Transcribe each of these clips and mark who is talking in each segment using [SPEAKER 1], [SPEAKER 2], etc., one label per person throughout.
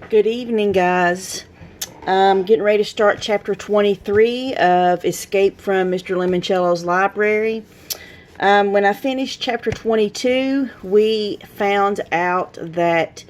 [SPEAKER 1] Good evening, guys. I'm getting ready to start chapter 23 of Escape from Mr. Lemoncello's Library. When I finished chapter 22, we found out that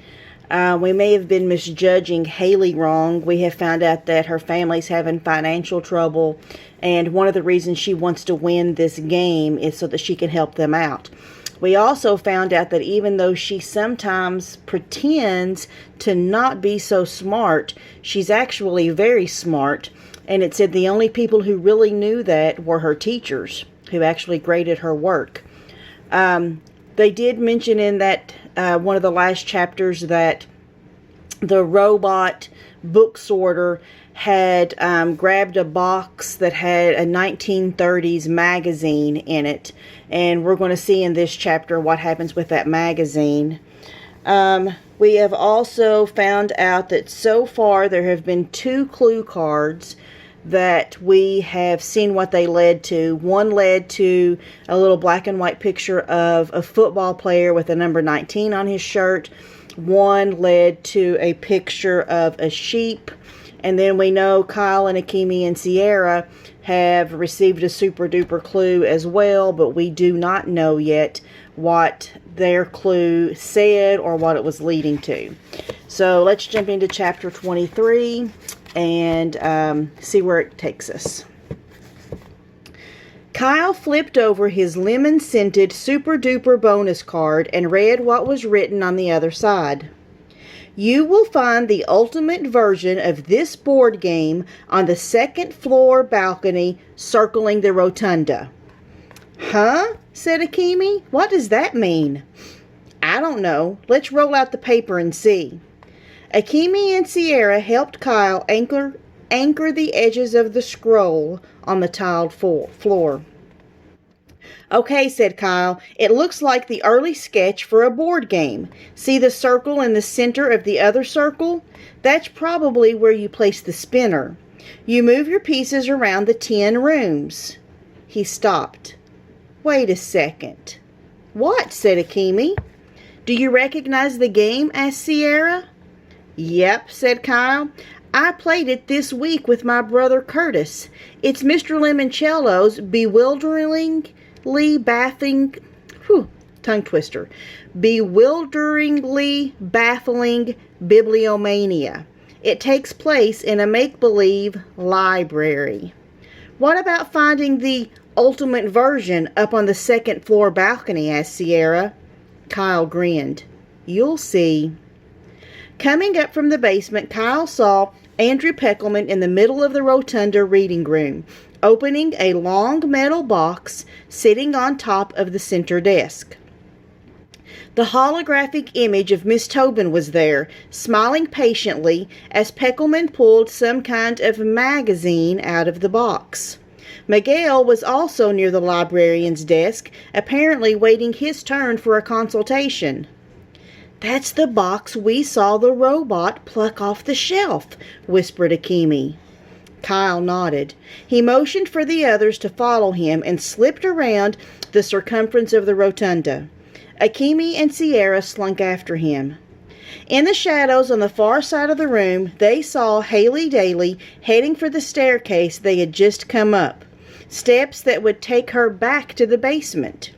[SPEAKER 1] we may have been misjudging Haley wrong. We have found out that her family's having financial trouble, and one of the reasons she wants to win this game is so that she can help them out. We also found out that even though she sometimes pretends to not be so smart, she's actually very smart. And it said the only people who really knew that were her teachers, who actually graded her work. They did mention in that one of the last chapters that the robot book sorter had grabbed a box that had a 1930s magazine in it, and we're going to see in this chapter what happens with that magazine. We have also found out that so far there have been 2 clue cards that we have seen what they led to. One led to a little black and white picture of a football player with the number 19 on his shirt. One led to a picture of a sheep. And then we know Kyle and Akemi and Sierra have received a super duper clue as well, but we do not know yet what their clue said or what it was leading to. So let's jump into chapter 23 and see where it takes us. Kyle flipped over his lemon-scented super duper bonus card and read what was written on the other side. You will find the ultimate version of this board game on the 2nd floor balcony circling the rotunda. Huh? Said Akemi. What does that mean? I don't know. Let's roll out the paper and see. Akemi and Sierra helped Kyle anchor the edges of the scroll on the tiled floor. Okay, said Kyle, it looks like the early sketch for a board game. See the circle in the center of the other circle? That's probably where you place the spinner. You move your pieces around the 10 rooms. He stopped. Wait a second. What? Said Akemi. Do you recognize the game? Asked Sierra. Yep, said Kyle. I played it this week with my brother Curtis. It's Mr. Lemoncello's bewilderingly baffling bibliomania. It takes place in a make-believe library. What about finding the ultimate version up on the 2nd floor balcony? Asked Sierra. Kyle grinned. You'll see. Coming up from the basement, Kyle saw Andrew Peckelman in the middle of the rotunda reading room, opening a long metal box sitting on top of the center desk. The holographic image of Miss Tobin was there, smiling patiently as Peckelman pulled some kind of magazine out of the box. Miguel was also near the librarian's desk, apparently waiting his turn for a consultation. That's the box we saw the robot pluck off the shelf, whispered Akemi. Kyle nodded. He motioned for the others to follow him and slipped around the circumference of the rotunda. Akemi and Sierra slunk after him. In the shadows on the far side of the room, they saw Haley Daly heading for the staircase they had just come up, steps that would take her back to the basement.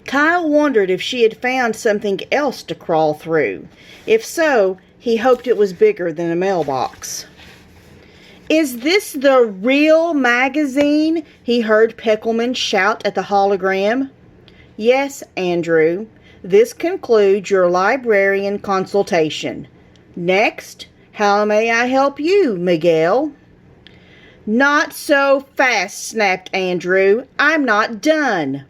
[SPEAKER 1] Kyle wondered if she had found something else to crawl through. If so, he hoped it was bigger than a mailbox. Is this the real magazine? He heard Peckelman shout at the hologram. Yes, Andrew. This concludes your librarian consultation. Next, how may I help you, Miguel? Not so fast, snapped Andrew. I'm not done.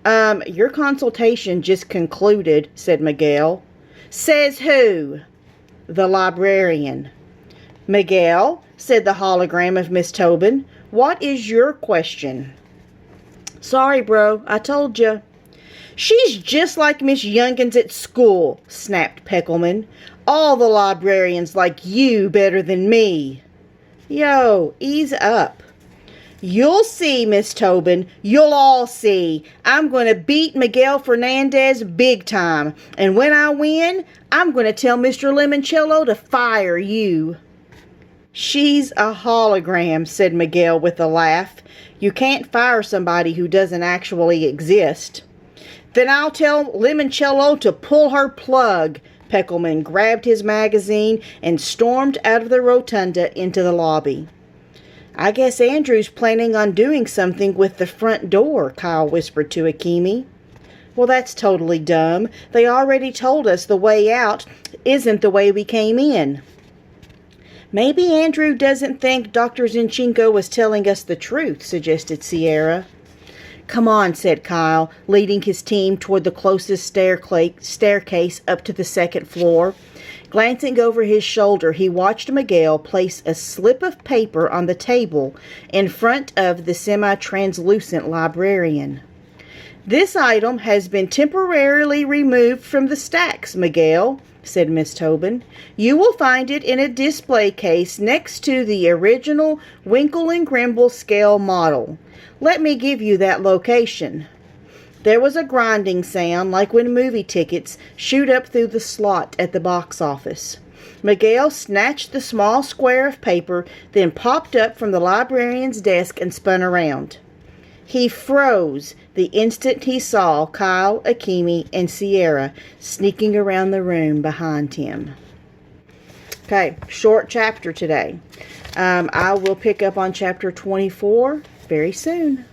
[SPEAKER 1] Your consultation just concluded, said Miguel. Says who? The librarian. Miguel, said the hologram of Miss Tobin, what is your question? Sorry, bro, I told you. She's just like Miss Youngins at school, snapped Peckelman. All the librarians like you better than me. Yo, ease up. You'll see, Miss Tobin. You'll all see. I'm going to beat Miguel Fernandez big time. And when I win, I'm going to tell Mr. Lemoncello to fire you. She's a hologram, said Miguel with a laugh. You can't fire somebody who doesn't actually exist. Then I'll tell Lemoncello to pull her plug. Peckelman grabbed his magazine and stormed out of the rotunda into the lobby. I guess Andrew's planning on doing something with the front door, Kyle whispered to Akemi. Well, that's totally dumb. They already told us the way out isn't the way we came in. Maybe Andrew doesn't think Dr. Zinchenko was telling us the truth, suggested Sierra. Come on, said Kyle, leading his team toward the closest staircase up to the second floor. Glancing over his shoulder, he watched Miguel place a slip of paper on the table in front of the semi-translucent librarian. This item has been temporarily removed from the stacks, Miguel, said Miss Tobin. You will find it in a display case next to the original Winkle and Grimble scale model. Let me give you that location. There was a grinding sound like when movie tickets shoot up through the slot at the box office. Miguel snatched the small square of paper, then popped up from the librarian's desk and spun around. He froze the instant he saw Kyle, Akemi, and Sierra sneaking around the room behind him. Okay, short chapter today. I will pick up on chapter 24 very soon.